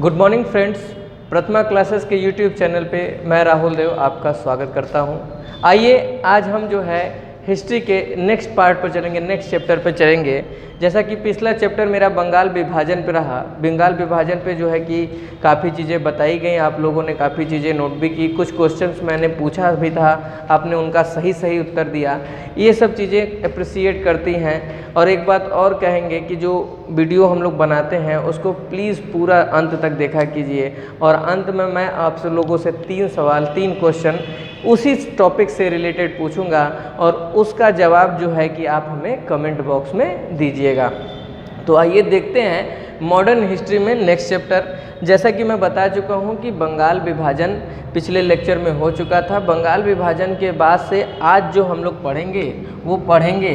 Good morning friends, प्रथमा classes के YouTube channel पे मैं राहुल देव आपका स्वागत करता हूं। आइए आज हम जो है हिस्ट्री के नेक्स्ट पार्ट पर चलेंगे, नेक्स्ट चैप्टर पर चलेंगे। जैसा कि पिछला चैप्टर मेरा बंगाल विभाजन पे रहा। बंगाल विभाजन पे जो है कि काफ़ी चीज़ें बताई गई, आप लोगों ने काफ़ी चीज़ें नोट भी की, कुछ क्वेश्चंस मैंने पूछा भी था, आपने उनका सही उत्तर दिया। ये सब चीज़ें अप्रिसिएट करती हैं। और एक बात और कहेंगे कि जो वीडियो हम लोग बनाते हैं उसको प्लीज़ पूरा अंत तक देखा कीजिए। और अंत में मैं आपसे लोगों से 3 सवाल 3 क्वेश्चन उसी टॉपिक से रिलेटेड पूछूंगा और उसका जवाब जो है कि आप हमें कमेंट बॉक्स में दीजिएगा। तो आइए देखते हैं मॉडर्न हिस्ट्री में नेक्स्ट चैप्टर। जैसा कि मैं बता चुका हूं कि बंगाल विभाजन पिछले लेक्चर में हो चुका था। बंगाल विभाजन के बाद से आज जो हम लोग पढ़ेंगे वो पढ़ेंगे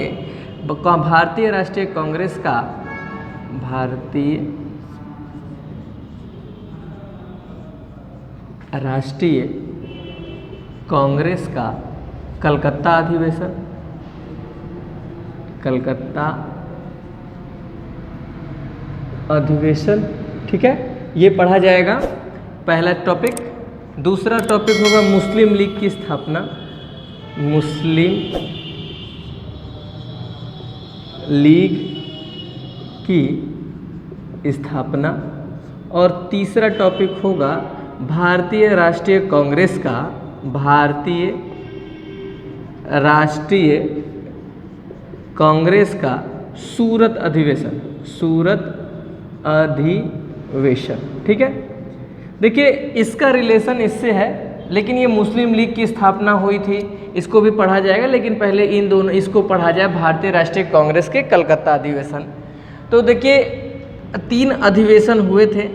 भारतीय राष्ट्रीय कांग्रेस का भारतीय राष्ट्रीय कांग्रेस का कलकत्ता अधिवेशन, कलकत्ता अधिवेशन, ठीक है, ये पढ़ा जाएगा पहला टॉपिक। दूसरा टॉपिक होगा मुस्लिम लीग की स्थापना, मुस्लिम लीग की स्थापना। और तीसरा टॉपिक होगा भारतीय राष्ट्रीय कांग्रेस का भारतीय राष्ट्रीय कांग्रेस का सूरत अधिवेशन, सूरत अधिवेशन, ठीक है। देखिए इसका रिलेशन इससे है, लेकिन ये मुस्लिम लीग की स्थापना हुई थी, इसको भी पढ़ा जाएगा, लेकिन पहले इन दोनों इसको पढ़ा जाए भारतीय राष्ट्रीय कांग्रेस के कलकत्ता अधिवेशन। तो देखिए 3 अधिवेशन हुए थे।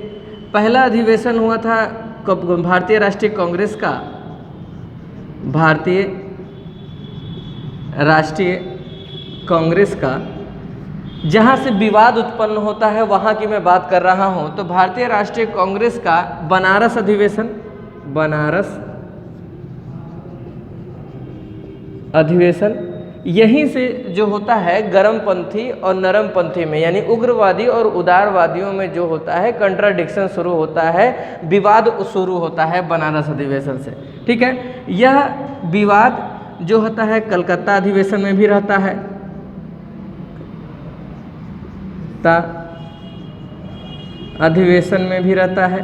पहला अधिवेशन हुआ था भारतीय राष्ट्रीय कांग्रेस का भारतीय राष्ट्रीय कांग्रेस का, जहाँ से विवाद उत्पन्न होता है वहाँ की मैं बात कर रहा हूँ। तो भारतीय राष्ट्रीय कांग्रेस का बनारस अधिवेशन, बनारस अधिवेशन, यहीं से जो होता है गर्मपंथी और नरमपंथी में, यानी उग्रवादी और उदारवादियों में जो होता है कंट्राडिक्शन शुरू होता है, विवाद शुरू होता है बनारस अधिवेशन से, ठीक है। यह विवाद जो होता है कलकत्ता अधिवेशन में भी रहता है, अधिवेशन में भी रहता है।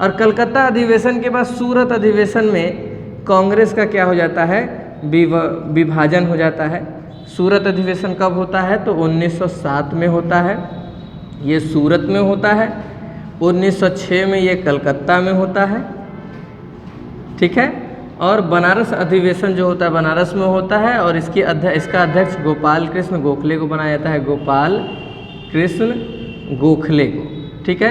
और कलकत्ता अधिवेशन के बाद सूरत अधिवेशन में कांग्रेस का क्या हो जाता है, विभाजन हो जाता है। सूरत अधिवेशन कब होता है, तो 1907 में होता है, ये सूरत में होता है। 1906 में ये कलकत्ता में होता है, ठीक है। और बनारस अधिवेशन जो होता है बनारस में होता है, और इसका अध्यक्ष गोपाल कृष्ण गोखले को बनाया जाता है, गोपाल कृष्ण गोखले को, ठीक है।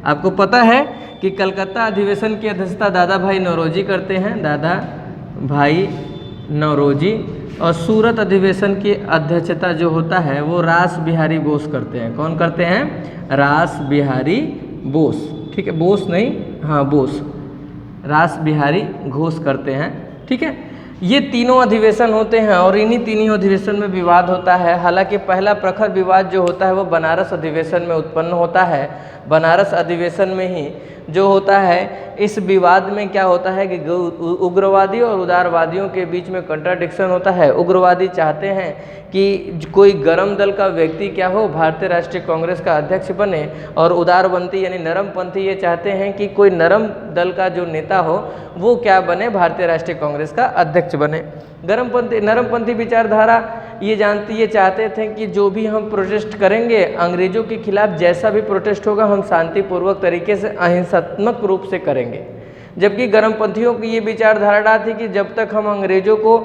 आपको पता है कि कलकत्ता अधिवेशन की अध्यक्षता दादा भाई नौरोजी करते हैं, दादा भाई नौरोजी। और सूरत अधिवेशन की अध्यक्षता जो होता है वो रास बिहारी बोस करते हैं। कौन करते हैं, रास बिहारी बोस, ठीक है, बोस नहीं, हाँ बोस, रास बिहारी घोष करते हैं, ठीक है। ये तीनों अधिवेशन होते हैं और इन्हीं तीनों अधिवेशन में विवाद होता है। हालांकि पहला प्रखर विवाद जो होता है वो बनारस अधिवेशन में उत्पन्न होता है। बनारस अधिवेशन में ही जो होता है, इस विवाद में क्या होता है कि उग्रवादी और उदारवादियों के बीच में कंट्राडिक्शन होता है। उग्रवादी चाहते हैं कि कोई गरम दल का व्यक्ति क्या हो, भारतीय राष्ट्रीय कांग्रेस का अध्यक्ष बने, और उदारपंथी यानी नरमपंथी ये चाहते हैं कि कोई नरम दल का जो नेता हो वो क्या बने, भारतीय राष्ट्रीय कांग्रेस का अध्यक्ष बने। नरमपंथी विचारधारा ये चाहते थे कि जो भी हम प्रोटेस्ट करेंगे अंग्रेजों के खिलाफ, जैसा भी प्रोटेस्ट होगा हम शांतिपूर्वक तरीके से अहिंसात्मक रूप से करेंगे। जबकि गर्मपंथियों की ये विचारधारा थी कि जब तक हम अंग्रेजों को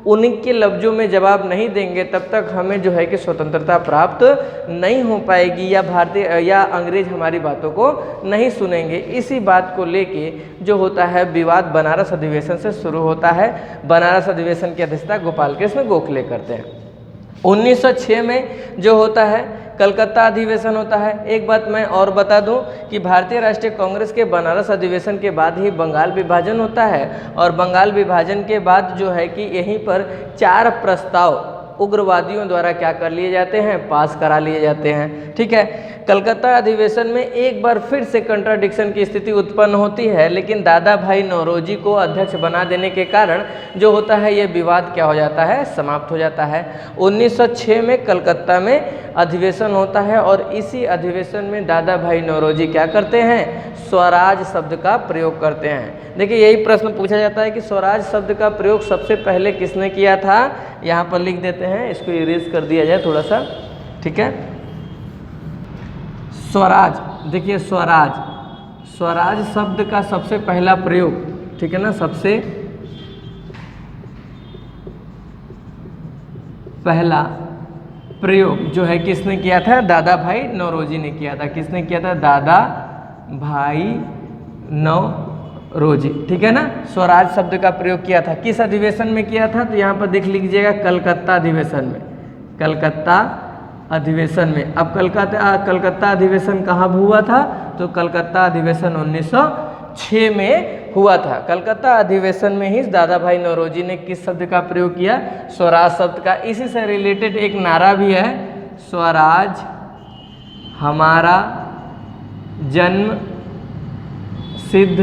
उनके लफ्ज़ों में जवाब नहीं देंगे तब तक हमें जो है कि स्वतंत्रता प्राप्त नहीं हो पाएगी, या अंग्रेज हमारी बातों को नहीं सुनेंगे। इसी बात को लेके जो होता है विवाद बनारस अधिवेशन से शुरू होता है। बनारस अधिवेशन की अध्यक्षता गोपाल कृष्ण गोखले करते हैं। 1906 में जो होता है कलकत्ता अधिवेशन होता है। एक बात मैं और बता दूं कि भारतीय राष्ट्रीय कांग्रेस के बनारस अधिवेशन के बाद ही बंगाल विभाजन होता है, और बंगाल विभाजन के बाद जो है कि यहीं पर 4 प्रस्ताव उग्रवादियों द्वारा क्या कर लिए जाते हैं, पास करा लिए जाते हैं। ठीक है, कलकत्ता अधिवेशन में एक बार फिर से कंट्राडिक्शन की स्थिति उत्पन्न होती है, लेकिन दादा भाई नौरोजी को अध्यक्ष बना देने के कारण जो होता है ये विवाद क्या हो जाता है, समाप्त हो जाता है। 1906 में कलकत्ता में अधिवेशन होता है और इसी अधिवेशन में दादा भाई नौरोजी क्या करते हैं, स्वराज शब्द का प्रयोग करते हैं। देखिए यही प्रश्न पूछा जाता है कि स्वराज शब्द का प्रयोग सबसे पहले किसने किया था, यहाँ पर लिख देते हैं, इसको इरेज कर दिया जाए थोड़ा सा। ठीक है, स्वराज, देखिए स्वराज, स्वराज शब्द का सबसे पहला प्रयोग, ठीक है ना, सबसे पहला प्रयोग जो है किसने किया था, दादा भाई नौरोजी ने किया था। किसने किया था, दादा भाई नौरोजी। ठीक है ना, स्वराज शब्द का प्रयोग किया था। किस अधिवेशन में किया था, तो यहाँ पर देख लीजिएगा, कलकत्ता अधिवेशन में, कलकत्ता अधिवेशन में। अब कलकत्ता अधिवेशन कहाँ हुआ था, तो कलकत्ता अधिवेशन 1906 में हुआ था। कलकत्ता अधिवेशन में ही दादा भाई नौरोजी ने किस शब्द का प्रयोग किया, स्वराज शब्द का। इसी से रिलेटेड एक नारा भी है, स्वराज हमारा जन्म सिद्ध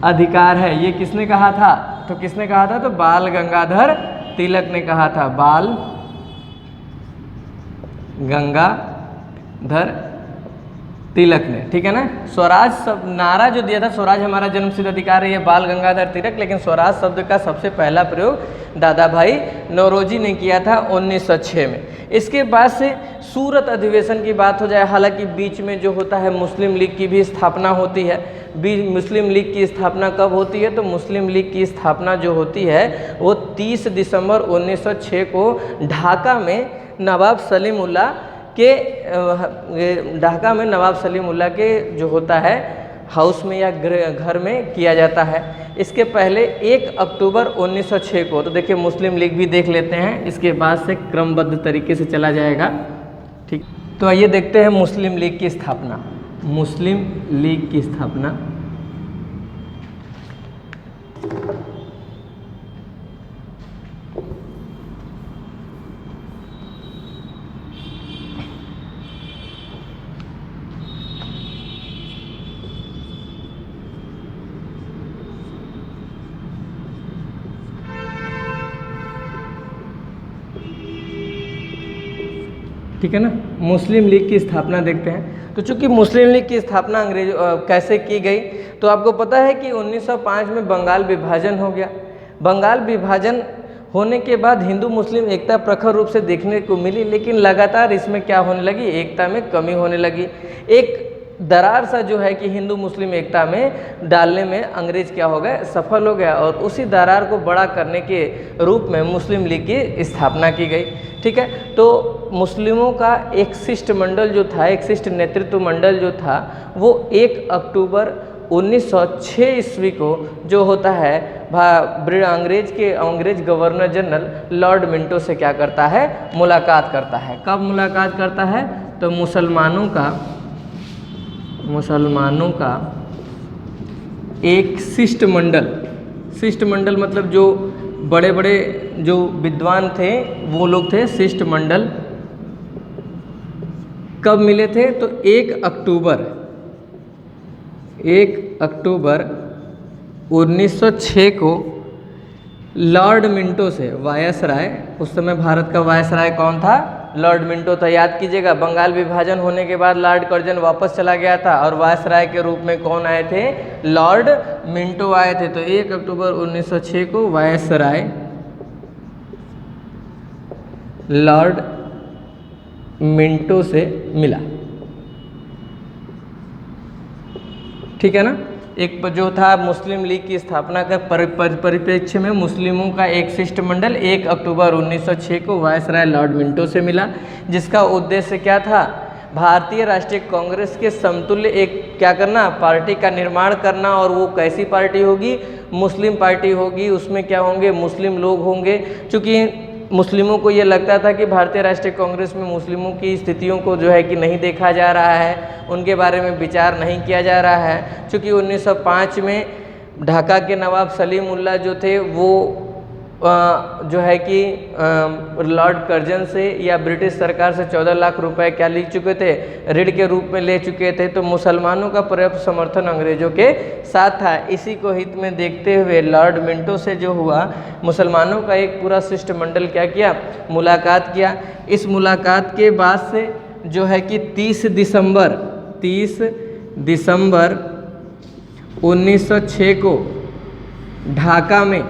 अधिकार है। ये किसने कहा था, तो किसने कहा था, तो बाल गंगाधर तिलक ने कहा था, बाल गंगाधर तिलक ने। ठीक है ना, स्वराज सब नारा जो दिया था, स्वराज हमारा जन्मसिद्ध अधिकार है, ये बाल गंगाधर तिलक, लेकिन स्वराज शब्द का सबसे पहला प्रयोग दादा भाई नौरोजी ने किया था 1906 में। इसके बाद से सूरत अधिवेशन की बात हो जाए, हालांकि बीच में जो होता है मुस्लिम लीग की भी स्थापना होती है। मुस्लिम लीग की स्थापना कब होती है, तो मुस्लिम लीग की स्थापना जो होती है वो 30 दिसंबर 1906 को ढाका में नवाब सलीमुल्लाह के ढाका में नवाब सलीमुल्लाह के जो होता है हाउस में या घर में किया जाता है। इसके पहले 1 अक्टूबर 1906 को, तो देखिए मुस्लिम लीग भी देख लेते हैं, इसके बाद से क्रमबद्ध तरीके से चला जाएगा। ठीक, तो आइए देखते हैं मुस्लिम लीग की स्थापना। मुस्लिम लीग की स्थापना ठीक है ना, मुस्लिम लीग की स्थापना देखते हैं। तो चूंकि मुस्लिम लीग की स्थापना कैसे की गई, तो आपको पता है कि 1905 में बंगाल विभाजन हो गया। बंगाल विभाजन होने के बाद हिंदू मुस्लिम एकता प्रखर रूप से देखने को मिली, लेकिन लगातार इसमें क्या होने लगी, एकता में कमी होने लगी। एक दरार सा जो है कि हिंदू मुस्लिम एकता में डालने में अंग्रेज क्या हो गए, सफल हो गया, और उसी दरार को बड़ा करने के रूप में मुस्लिम लीग की स्थापना की गई। ठीक है, तो मुस्लिमों का एक शिष्टमंडल जो था, एक शिष्ट नेतृत्व मंडल जो था, वो 1 अक्टूबर 1906 ईस्वी को जो होता है अंग्रेज गवर्नर जनरल लॉर्ड मिंटो से क्या करता है, मुलाकात करता है। कब मुलाकात करता है, तो मुसलमानों का एक शिष्टमंडल मतलब जो बड़े बड़े जो विद्वान थे वो लोग थे, शिष्टमंडल कब मिले थे, तो 1 अक्टूबर 1906 को लॉर्ड मिंटो से, वायसराय, उस समय भारत का वायसराय कौन था, लॉर्ड मिंटो था। याद कीजिएगा, बंगाल विभाजन होने के बाद लॉर्ड कर्जन वापस चला गया था और वायसराय के रूप में कौन आए थे, लॉर्ड मिंटो आए थे। तो 1 अक्टूबर 1906 को वायसराय लॉर्ड मिंटो से मिला। ठीक है ना, एक जो था मुस्लिम लीग की स्थापना का परिप्रेक्ष्य में मुस्लिमों का एक शिष्टमंडल 1 अक्टूबर 1906 को वायसराय लॉर्ड मिंटो से मिला, जिसका उद्देश्य क्या था, भारतीय राष्ट्रीय कांग्रेस के समतुल्य एक क्या करना, पार्टी का निर्माण करना। और वो कैसी पार्टी होगी, मुस्लिम पार्टी होगी। उसमें क्या होंगे, मुस्लिम लोग होंगे। चूँकि मुस्लिमों को ये लगता था कि भारतीय राष्ट्रीय कांग्रेस में मुस्लिमों की स्थितियों को जो है कि नहीं देखा जा रहा है, उनके बारे में विचार नहीं किया जा रहा है। चूँकि 1905 में ढाका के नवाब सलीमुल्लाह जो थे वो जो है कि लॉर्ड कर्जन से या ब्रिटिश सरकार से 14 लाख रुपए क्या ले चुके थे, ऋण के रूप में ले चुके थे। तो मुसलमानों का पर्याप्त समर्थन अंग्रेजों के साथ था। इसी को हित में देखते हुए लॉर्ड मिंटो से जो हुआ, मुसलमानों का एक पूरा शिष्टमंडल क्या किया, मुलाकात किया। इस मुलाकात के बाद से जो है कि 30 दिसंबर 1906 को ढाका में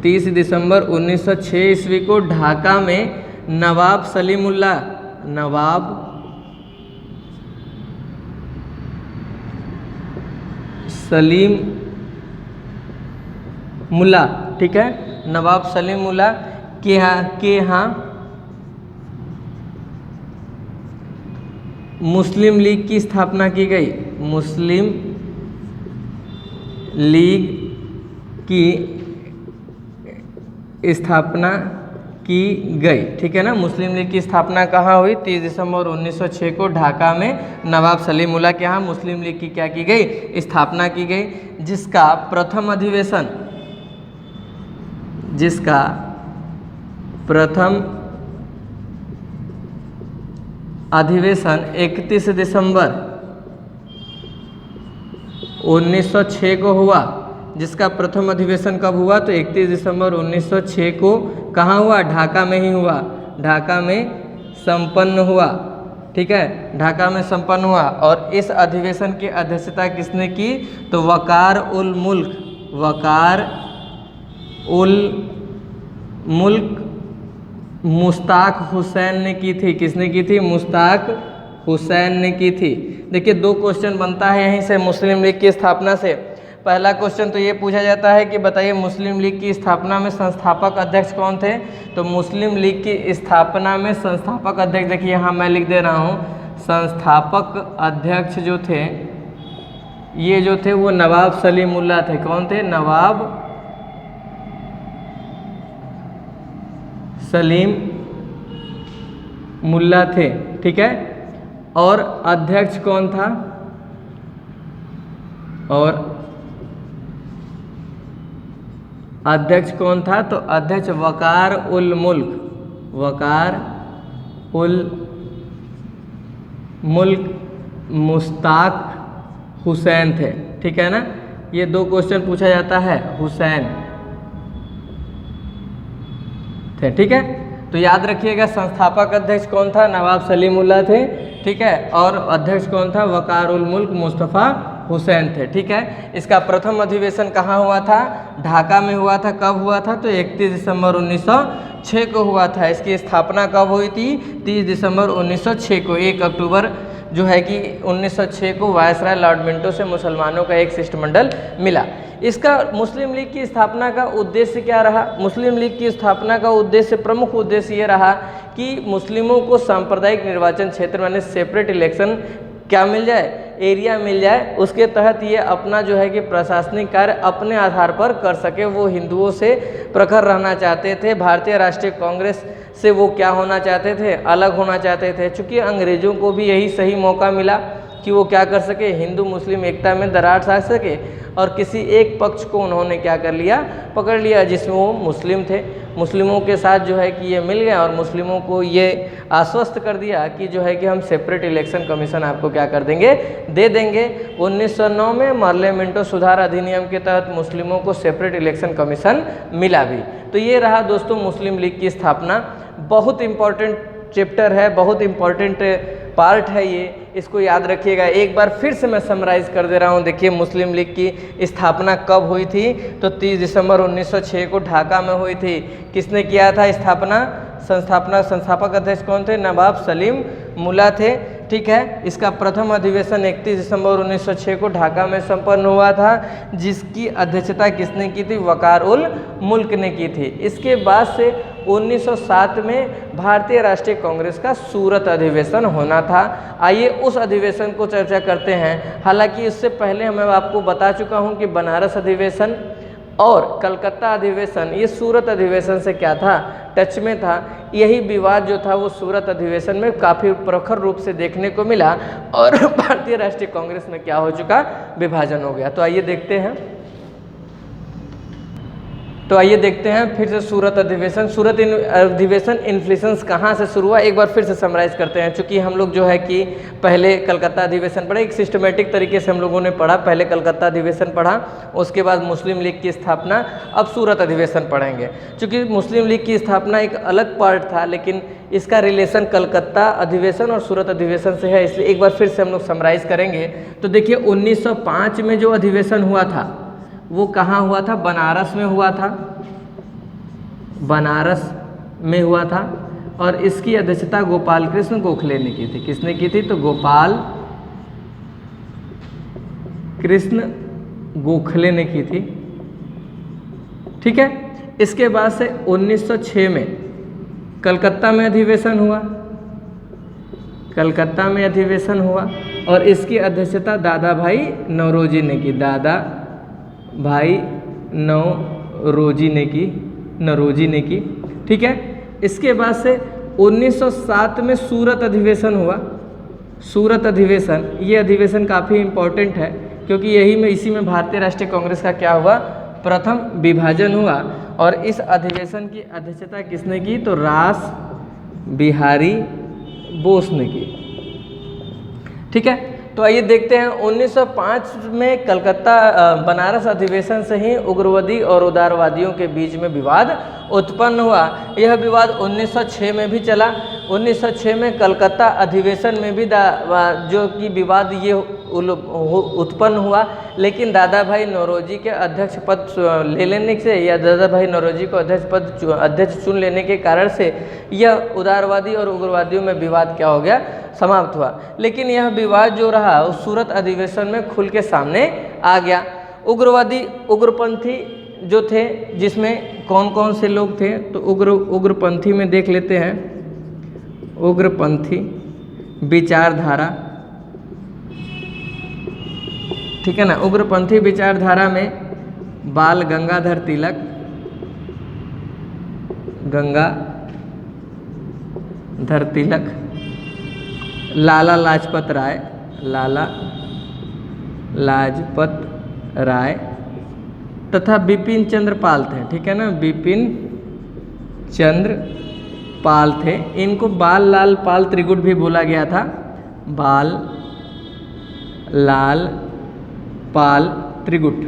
30 दिसंबर 1906 ईस्वी को ढाका में नवाब सलीमुल्लाह, ठीक है, नवाब सलीमुल्लाह के यहाँ मुस्लिम लीग की स्थापना की गई। मुस्लिम लीग की स्थापना की गई, ठीक है ना। मुस्लिम लीग की स्थापना कहाँ हुई? 30 दिसंबर 1906 को ढाका में नवाब सलीमुल्लाह के यहाँ मुस्लिम लीग की क्या की गई? स्थापना की गई, जिसका प्रथम अधिवेशन 31 दिसंबर 1906 को हुआ। जिसका प्रथम अधिवेशन कब हुआ? तो 31 दिसंबर 1906 को कहाँ हुआ? ढाका में ही हुआ, ढाका में संपन्न हुआ, ठीक है, ढाका में संपन्न हुआ। और इस अधिवेशन की अध्यक्षता किसने की? तो वकार उल मुल्क मुश्ताक हुसैन ने की थी। किसने की थी? मुश्ताक हुसैन ने की थी। देखिए 2 क्वेश्चन बनता है यहीं से मुस्लिम लीग की स्थापना से। पहला क्वेश्चन तो ये पूछा जाता है कि बताइए मुस्लिम लीग की स्थापना में संस्थापक अध्यक्ष कौन थे? तो मुस्लिम लीग की स्थापना में संस्थापक अध्यक्ष, देखिए यहाँ मैं लिख दे रहा हूँ, संस्थापक अध्यक्ष जो थे, ये जो थे वो नवाब सलीमुल्लाह थे। कौन थे? नवाब सलीम मुल्ला थे, ठीक है। और अध्यक्ष कौन था? तो अध्यक्ष वकार उल मुल्क मुश्ताक हुसैन थे, ठीक है ना। ये 2 क्वेश्चन पूछा जाता है, हुसैन थे, ठीक है। तो याद रखिएगा संस्थापक अध्यक्ष कौन था? नवाब सलीमुल्लाह थे, ठीक है। और अध्यक्ष कौन था? वकार उल मुल्क मुस्तफ़ा हुसैन थे, ठीक है। इसका प्रथम अधिवेशन कहाँ हुआ था? ढाका में हुआ था। कब हुआ था? तो 31 दिसंबर 1906 को हुआ था। इसकी स्थापना कब हुई थी? 30 दिसंबर 1906 को। 1 अक्टूबर जो है कि 1906 को वायसराय लॉर्ड मिंटो से मुसलमानों का एक शिष्टमंडल मिला। इसका मुस्लिम लीग की स्थापना का उद्देश्य क्या रहा? मुस्लिम लीग की स्थापना का उद्देश्य, प्रमुख उद्देश्य ये रहा कि मुस्लिमों को सांप्रदायिक निर्वाचन क्षेत्र यानी सेपरेट इलेक्शन क्या मिल जाए, एरिया मिल जाए, उसके तहत ये अपना जो है कि प्रशासनिक कार्य अपने आधार पर कर सके। वो हिंदुओं से प्रखर रहना चाहते थे, भारतीय राष्ट्रीय कांग्रेस से वो क्या होना चाहते थे? अलग होना चाहते थे। चूँकि अंग्रेज़ों को भी यही सही मौका मिला कि वो क्या कर सके, हिंदू मुस्लिम एकता में दरार सा सके, और किसी एक पक्ष को उन्होंने क्या कर लिया, पकड़ लिया, जिसमें वो मुस्लिम थे। मुस्लिमों के साथ जो है कि ये मिल गया और मुस्लिमों को ये आश्वस्त कर दिया कि जो है कि हम सेपरेट इलेक्शन कमीशन आपको क्या कर देंगे, दे देंगे। 1909 में मार्ले मिंटो सुधार अधिनियम के तहत मुस्लिमों को सेपरेट इलेक्शन कमीशन मिला भी। तो ये रहा दोस्तों मुस्लिम लीग की स्थापना। बहुत इम्पॉर्टेंट चैप्टर है, बहुत इम्पॉर्टेंट पार्ट है ये, इसको याद रखिएगा। एक बार फिर से मैं समराइज़ कर दे रहा हूँ। देखिए मुस्लिम लीग की स्थापना कब हुई थी? तो 30 दिसंबर 1906 को ढाका में हुई थी। किसने किया था स्थापना? संस्थापक अध्यक्ष कौन थे? नवाब सलीम मुल्ला थे, ठीक है। इसका प्रथम अधिवेशन 31 दिसंबर 1906 को ढाका में संपन्न हुआ था, जिसकी अध्यक्षता किसने की थी? वकार उल मुल्क ने की थी। इसके बाद से 1907 में भारतीय राष्ट्रीय कांग्रेस का सूरत अधिवेशन होना था। आइए उस अधिवेशन को चर्चा करते हैं। हालांकि इससे पहले मैं आपको बता चुका हूं कि बनारस अधिवेशन और कलकत्ता अधिवेशन, ये सूरत अधिवेशन से क्या था, टच में था। यही विवाद जो था वो सूरत अधिवेशन में काफ़ी प्रखर रूप से देखने को मिला और भारतीय राष्ट्रीय कांग्रेस में क्या हो चुका, विभाजन हो गया। तो आइए देखते हैं। तो आइए देखते हैं फिर से सूरत अधिवेशन। सूरत अधिवेशन इन्फ्लेशंस कहाँ से शुरू हुआ, एक बार फिर से समराइज करते हैं। चूँकि हम लोग जो है कि पहले कलकत्ता अधिवेशन पढ़े, एक सिस्टमेटिक तरीके से हम लोगों ने पढ़ा। पहले कलकत्ता अधिवेशन पढ़ा, उसके बाद मुस्लिम लीग की स्थापना, अब सूरत अधिवेशन पढ़ेंगे। चूँकि मुस्लिम लीग की स्थापना एक अलग पार्ट था, लेकिन इसका रिलेशन कलकत्ता अधिवेशन और सूरत अधिवेशन से है, इसलिए एक बार फिर से हम लोग समराइज करेंगे। तो देखिए 1905 में जो अधिवेशन हुआ था वो कहाँ हुआ था, बनारस में हुआ था, बनारस में हुआ था। और इसकी अध्यक्षता गोपाल कृष्ण गोखले ने की थी। किसने की थी, तो गोपाल कृष्ण गोखले ने की थी। ठीक है। इसके बाद से 1906 में कलकत्ता में अधिवेशन हुआ, कलकत्ता में अधिवेशन हुआ और इसकी अध्यक्षता दादा भाई नौरोजी ने की, दादा भाई नौरोजी ने की। ठीक है। इसके बाद से 1907 में सूरत अधिवेशन हुआ। सूरत अधिवेशन, ये अधिवेशन काफ़ी इम्पोर्टेंट है क्योंकि इसी में भारतीय राष्ट्रीय कांग्रेस का क्या हुआ, प्रथम विभाजन हुआ। और इस अधिवेशन की अध्यक्षता किसने की, तो रास बिहारी बोस ने की। ठीक है। तो आइए देखते हैं 1905 में कलकत्ता बनारस अधिवेशन से ही उग्रवादी और उदारवादियों के बीच में विवाद उत्पन्न हुआ। यह विवाद 1906 में भी चला। 1906 में कलकत्ता अधिवेशन में भी जो कि विवाद ये उत्पन्न हुआ, लेकिन दादा भाई नौरोजी के अध्यक्ष पद ले लेने से या दादा भाई नौरोजी को अध्यक्ष चुन लेने के कारण से यह उदारवादी और उग्रवादियों में विवाद क्या हो गया, समाप्त हुआ। लेकिन यह विवाद जो रहा उस सूरत अधिवेशन में खुल के सामने आ गया। उग्रपंथी जो थे, जिसमें कौन कौन से लोग थे, तो उग्रपंथी में देख लेते हैं। उग्रपंथी विचारधारा, ठीक है ना। उग्रपंथी विचारधारा में बाल गंगाधर तिलक, लाला लाजपत राय तथा बिपिन चंद्र पाल थे। ठीक है ना, बिपिन चंद्र पाल थे। इनको बाल लाल पाल त्रिगुट भी बोला गया था। बाल लाल पाल त्रिगुट,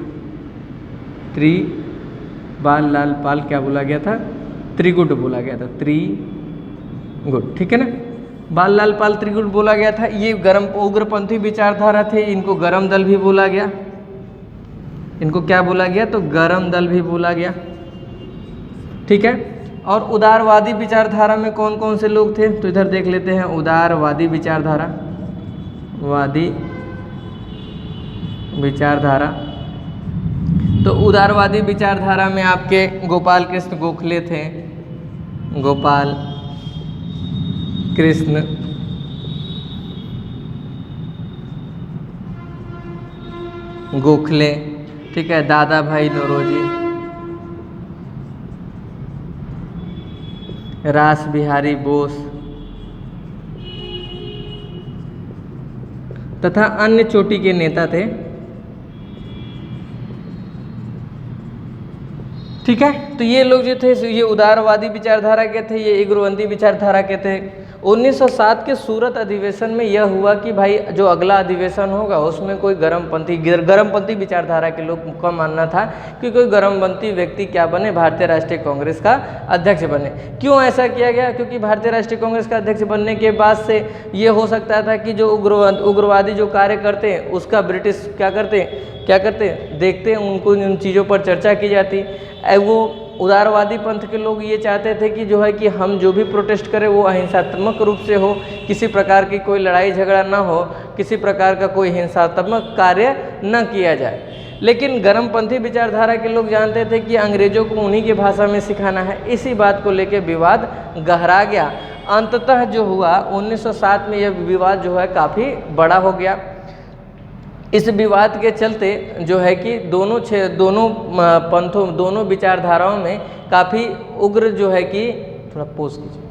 बाल लाल पाल क्या बोला गया था, त्रिगुट बोला गया था, त्रिगुट। ठीक है ना, बाल लाल पाल त्रिगुट बोला गया था। ये उग्रपंथी विचारधारा थे, इनको गरम दल भी बोला गया। इनको क्या बोला गया, तो गरम दल भी बोला गया। ठीक है। और उदारवादी विचारधारा में कौन कौन से लोग थे, तो इधर देख लेते हैं। उदारवादी विचारधारा, तो उदारवादी विचारधारा में आपके गोपाल कृष्ण गोखले थे, गोपाल कृष्ण गोखले। ठीक है। दादा भाई नौरोजी, रास बिहारी बोस तथा अन्य चोटी के नेता थे। ठीक है। तो ये लोग जो थे ये उदारवादी विचारधारा के थे, ये उग्रपंथी विचारधारा के थे। 1907 के सूरत अधिवेशन में यह हुआ कि भाई जो अगला अधिवेशन होगा उसमें कोई गरमपंथी विचारधारा के लोग का मानना था कि कोई गरमपंथी व्यक्ति क्या बने, भारतीय राष्ट्रीय कांग्रेस का अध्यक्ष बने। क्यों ऐसा किया गया, क्योंकि भारतीय राष्ट्रीय कांग्रेस का अध्यक्ष बनने के बाद से ये हो सकता था कि जो उग्रवादी जो कार्य करते हैं उसका ब्रिटिश क्या करते देखते, उनको उन चीज़ों पर चर्चा की जाती। वो उदारवादी पंथ के लोग ये चाहते थे कि जो है कि हम जो भी प्रोटेस्ट करें वो अहिंसात्मक रूप से हो, किसी प्रकार की कोई लड़ाई झगड़ा ना हो, किसी प्रकार का कोई हिंसात्मक कार्य न किया जाए। लेकिन गरमपंथी विचारधारा के लोग जानते थे कि अंग्रेजों को उन्हीं की भाषा में सिखाना है। इसी बात को लेकर विवाद गहरा गया। अंततः जो हुआ 1907 में यह विवाद जो है काफ़ी बड़ा हो गया। इस विवाद के चलते जो है कि दोनों पंथों, दोनों विचारधाराओं में काफ़ी उग्र जो है कि थोड़ा पोज कीजिए,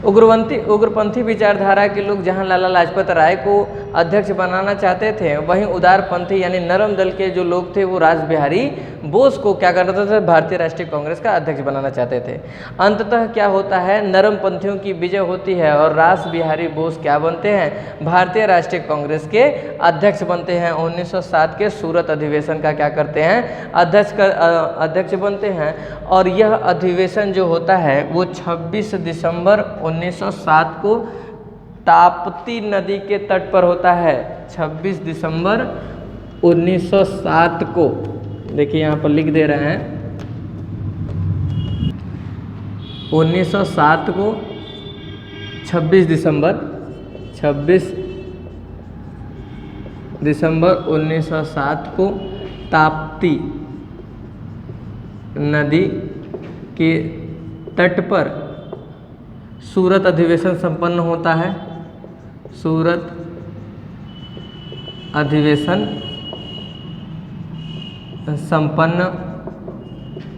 उग्रपंथी विचारधारा के लोग जहां लाला लाजपत राय को अध्यक्ष बनाना चाहते थे, वहीं उदारपंथी यानी नरम दल के जो लोग थे वो रास बिहारी बोस को क्या करते थे, भारतीय राष्ट्रीय कांग्रेस का अध्यक्ष बनाना चाहते थे। अंततः क्या होता है, नरम पंथियों की विजय होती है और रास बिहारी बोस क्या बनते हैं, भारतीय राष्ट्रीय कांग्रेस के अध्यक्ष बनते हैं। 1907 के सूरत अधिवेशन का क्या करते हैं, अध्यक्ष बनते हैं। और यह अधिवेशन जो होता है वो 26 दिसंबर 1907 को ताप्ती नदी के तट पर होता है। 26 दिसंबर 1907 को, देखिए यहाँ पर लिख दे रहे हैं, 1907 को 26 दिसंबर 1907 को ताप्ती नदी के तट पर सूरत अधिवेशन संपन्न होता है। सूरत अधिवेशन संपन्न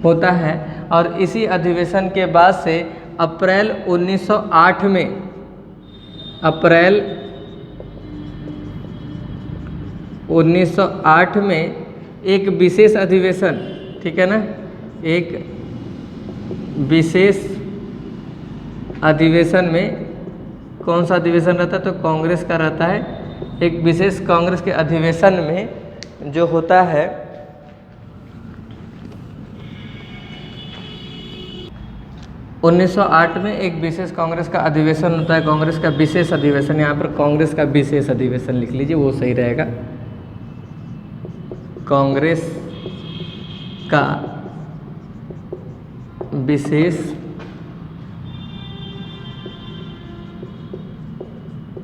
होता है और इसी अधिवेशन के बाद से अप्रैल 1908 में एक विशेष अधिवेशन, ठीक है ना, एक विशेष अधिवेशन में कौन सा अधिवेशन रहता है, तो कांग्रेस का रहता है। एक विशेष कांग्रेस के अधिवेशन में जो होता है 1908 में एक विशेष कांग्रेस का अधिवेशन होता है, कांग्रेस का विशेष अधिवेशन। यहाँ पर कांग्रेस का विशेष अधिवेशन लिख लीजिए, वो सही रहेगा। कांग्रेस का विशेष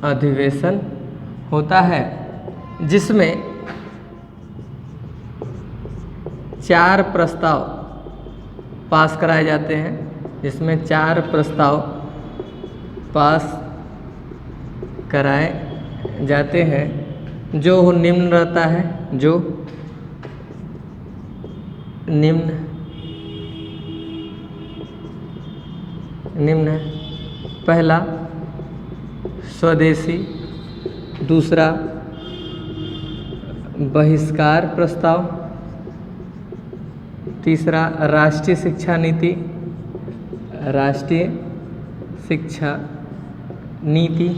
अधिवेशन होता है जिसमें 4 प्रस्ताव पास कराए जाते हैं, जिसमें 4 प्रस्ताव पास कराए जाते हैं जो निम्न रहता है, जो निम्न है। पहला स्वदेशी, दूसरा बहिष्कार प्रस्ताव, तीसरा राष्ट्रीय शिक्षा नीति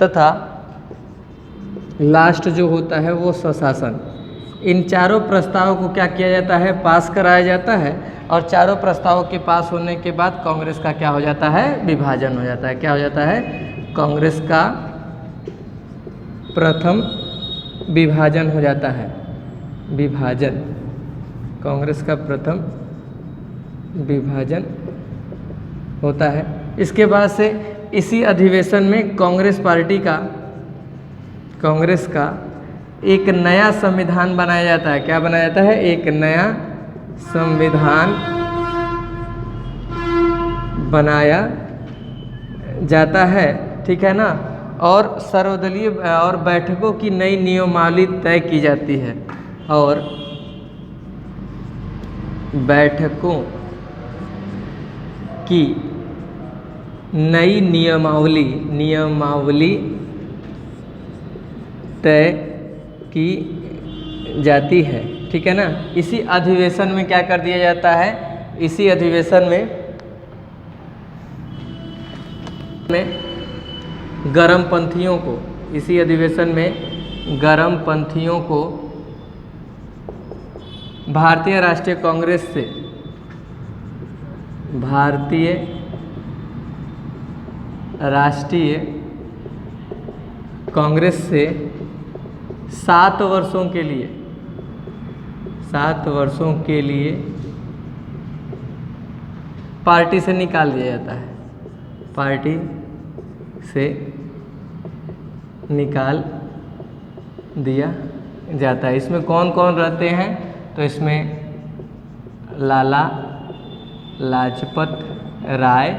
तथा लास्ट जो होता है वो स्वशासन। इन चारों प्रस्तावों को क्या किया जाता है, पास कराया जाता है। और चारों प्रस्तावों के पास होने के बाद कांग्रेस का क्या हो जाता है, विभाजन हो जाता है। क्या हो जाता है, कांग्रेस का प्रथम विभाजन हो जाता है। विभाजन, कांग्रेस का प्रथम विभाजन होता है। इसके बाद से इसी अधिवेशन में कांग्रेस का एक नया संविधान बनाया जाता है। क्या बनाया जाता है, एक नया संविधान बनाया जाता है, ठीक है ना। और सर्वदलीय और बैठकों की नई नियमावली तय की जाती है, और बैठकों की नई नियमावली तय की जाती है, ठीक है ना। इसी अधिवेशन में क्या कर दिया जाता है, इसी अधिवेशन में गर्मपंथियों को, इसी अधिवेशन में गर्मपंथियों को भारतीय राष्ट्रीय कांग्रेस से 7 वर्षों के लिए पार्टी से निकाल दिया जाता है। पार्टी से निकाल दिया जाता है। इसमें कौन कौन रहते हैं, तो इसमें लाला लाजपत राय,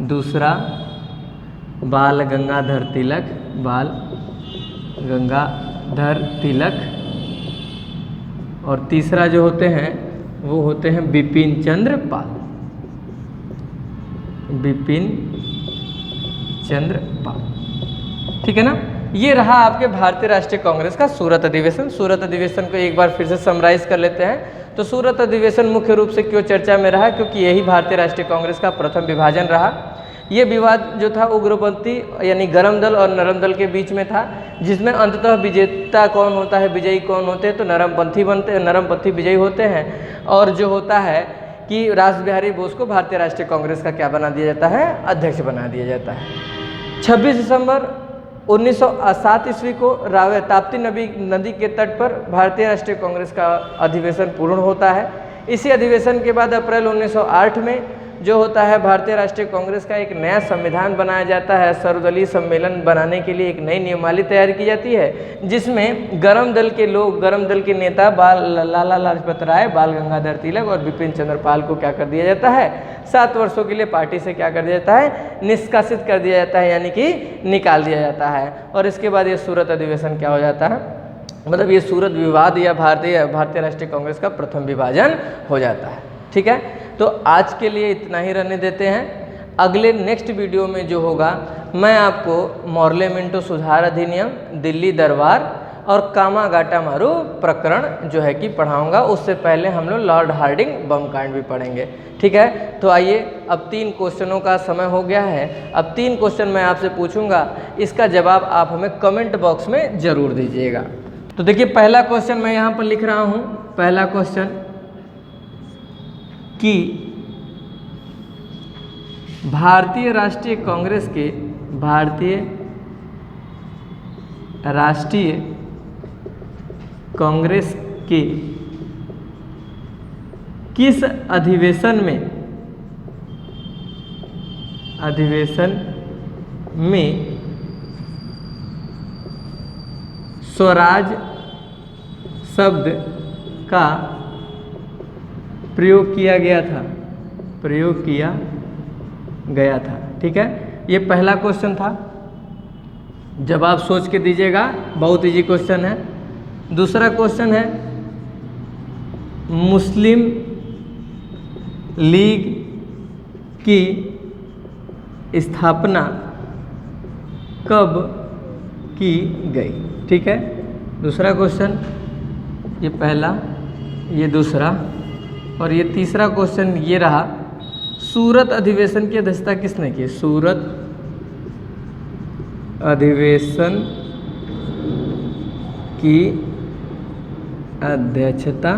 दूसरा बाल गंगाधर तिलक, और तीसरा जो होते हैं वो होते हैं बिपिन चंद्र पाल। बिपिन चंद्र पाल। ठीक है ना। ये रहा आपके भारतीय राष्ट्रीय कांग्रेस का सूरत अधिवेशन। सूरत अधिवेशन को एक बार फिर से समराइज कर लेते हैं। तो सूरत अधिवेशन मुख्य रूप से क्यों चर्चा में रहा, क्योंकि यही भारतीय राष्ट्रीय कांग्रेस का प्रथम विभाजन रहा। ये विवाद जो था उग्रपंथी यानी गरम दल और नरम दल के बीच में था, जिसमें अंततः विजेता कौन होता है, विजयी कौन होते हैं, तो नरमपंथी विजयी होते हैं। और जो होता है कि रास बिहारी बोस को भारतीय राष्ट्रीय कांग्रेस का क्या बना दिया जाता है, अध्यक्ष बना दिया जाता है। 26 दिसंबर 1907 ईस्वी को रावे ताप्ती नदी के तट पर भारतीय राष्ट्रीय कांग्रेस का अधिवेशन पूर्ण होता है। इसी अधिवेशन के बाद अप्रैल 1908 में जो होता है भारतीय राष्ट्रीय कांग्रेस का एक नया संविधान बनाया जाता है। सर्वदलीय सम्मेलन बनाने के लिए एक नई नियमावली तैयार की जाती है, जिसमें गरम दल के नेता लाला लाजपत राय, बाल गंगाधर तिलक और बिपिन चंद्र पाल को क्या कर दिया जाता है, 7 वर्षों के लिए पार्टी से क्या कर दिया जाता है, निष्कासित कर दिया जाता है, यानी कि निकाल दिया जाता है। और इसके बाद ये सूरत अधिवेशन क्या हो जाता है, मतलब ये सूरत विवाद या भारतीय राष्ट्रीय कांग्रेस का प्रथम विभाजन हो जाता है। ठीक है, तो आज के लिए इतना ही रहने देते हैं। अगले नेक्स्ट वीडियो में जो होगा, मैं आपको मॉर्ले मिंटो सुधार अधिनियम, दिल्ली दरबार और कामागाटा मारू प्रकरण जो है कि पढ़ाऊंगा। उससे पहले हम लोग लॉर्ड हार्डिंग बम कांड भी पढ़ेंगे। ठीक है, तो आइए अब 3 क्वेश्चनों का समय हो गया है। अब 3 क्वेश्चन मैं आपसे पूछूंगा, इसका जवाब आप हमें कमेंट बॉक्स में जरूर दीजिएगा। तो देखिए, पहला क्वेश्चन मैं यहाँ पर लिख रहा हूँ। पहला क्वेश्चन कि भारतीय राष्ट्रीय कांग्रेस के किस अधिवेशन में स्वराज शब्द का प्रयोग किया गया था। ठीक है, ये पहला क्वेश्चन था। जवाब सोच के दीजिएगा, बहुत इजी क्वेश्चन है। दूसरा क्वेश्चन है, मुस्लिम लीग की स्थापना कब की गई। ठीक है, दूसरा क्वेश्चन, ये पहला, ये दूसरा, और ये तीसरा क्वेश्चन ये रहा, सूरत अधिवेशन की अध्यक्षता किसने की। सूरत अधिवेशन की अध्यक्षता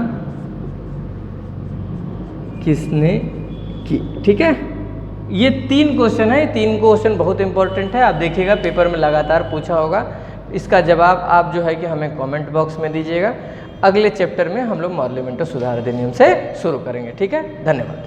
किसने की। ठीक है, ये 3 क्वेश्चन है। 3 क्वेश्चन बहुत इंपॉर्टेंट है, आप देखिएगा पेपर में लगातार पूछा होगा। इसका जवाब आप जो है कि हमें कमेंट बॉक्स में दीजिएगा। अगले चैप्टर में हम लोग मॉर्ले मिंटो सुधार अधिनियम से शुरू करेंगे। ठीक है, धन्यवाद।